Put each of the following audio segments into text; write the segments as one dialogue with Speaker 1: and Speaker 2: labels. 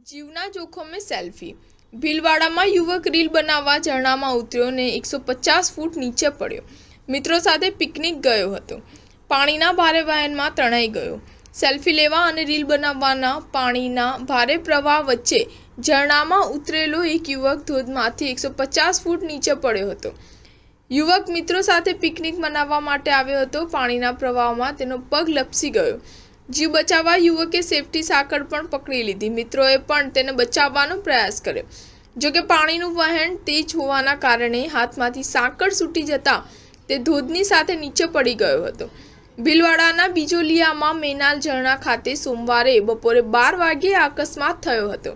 Speaker 1: जीवना जोखमे सेल्फी। भीलवाड़ाમાં યુવક રીલ બનાવવા ઝરણામાં ઉતર્યો ને 150 ફૂટ નીચે પડ્યો। મિત્રો સાથે પિકનિક ગયો હતો, પાણીના ભારે વહેણમાં તણાઈ ગયો। સેલ્ફી લેવા અને રીલ બનાવવાના પાણીના ભારે પ્રવાહ વચ્ચે ઝરણામાં ઉતરેલો એક યુવક ધોધમાંથી 150 ફૂટ નીચે પડ્યો હતો। યુવક મિત્રો સાથે પિકનિક મનાવવા માટે આવ્યો હતો। પાણીના પ્રવાહમાં તેનો પગ લપસી ગયો। जीव बचाववा युवके सेफ्टी साकड़ पण पकड़ी लीधी। मित्रोए पण तेने बचाववानो प्रयास कर्यो, जो के पाणीनुं वहेण तेज होवाना कारणे हाथमांथी साकड़ छूटी जता ते धोधनी साथे नीचे पड़ी गयो हतो। भीलवाड़ाना बिजोलियामां मेनाल झरણા खाते सोमवारे बपोरे 12 वाग्ये आ अकस्मात थयो हतो।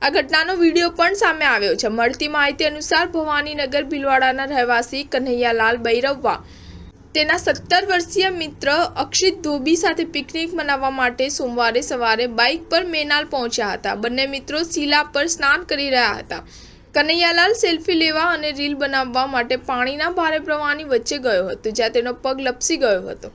Speaker 1: आ घटनानो विडियो पण सामे आव्यो छे। मळती माहिती अनुसार भवानीनगर भीलवाड़ाना रहेवासी कन्हैयालाल बैरववा तेना 17 वर्षीय मित्र अक्षित धोबी साथे पिकनिक मनाववा माटे सोमवारे सवारे बाइक पर मेनाल पहोंच्या हता। बंने मित्रों शीला पर स्नान करी रह्या हता। कन्हैयालाल सेल्फी लेवा अने रील बनाववा माटे पाणीना भारे प्रवाहनी वच्चे गयो हतो, ज्यां तेनो पग लपसी गयो हतो।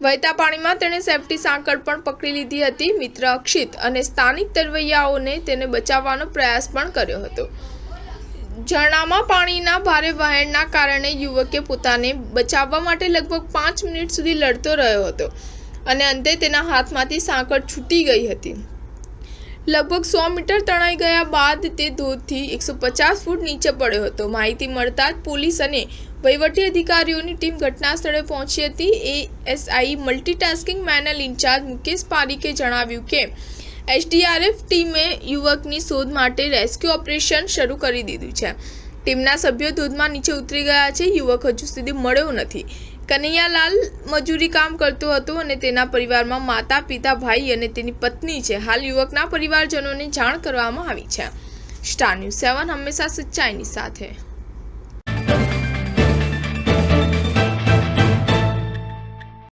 Speaker 1: वहेता पाणीमां तेणे सेफ्टी सांकळ पण पकड़ी लीधी हती। मित्र अक्षित अने स्थानिक तरवैयाओने तेने बचाववानो प्रयास पण कर्यो हतो। झरणामां पाणीना भारे वहेणना कारणे युवके पोताने बचाववा माटे लगभग 5 मिनिट सुधी लड़तो रह्यो हतो अने अंते तेना हाथमांथी सांकळ छूटी गई हती। लगभग 100 मीटर तणाई गया बाद ते धोधथी 150 फूट नीचे पड्यो हतो। माहिती मळता ज पोलीस अने वहीवटी अधिकारीओनी टीम घटना स्थळे पहोंची हती। एएसआई मल्टीटास्किंग मेनल इंचार्ज मुकेश पारीखे जणाव्युं के एसडीआरएफ टीमे युवकनी शोध माटे रेस्क्यू ऑपरेशन शरू करी दीधुं छे। टीमना सभ्यो धोधमां नीचे उतरी गया छे। युवक हजू सुधी मळ्यो नथी। कन्हैयालाल मजूरी काम करतो हतो अने तेना परिवारमां माता पिता भाई अने तेनी पत्नी छे। हाल युवकना परिवारजनोने जाण करवामां आवी छे। स्टार न्यूज़ 7 हमेशा सच्चाईनी साथे।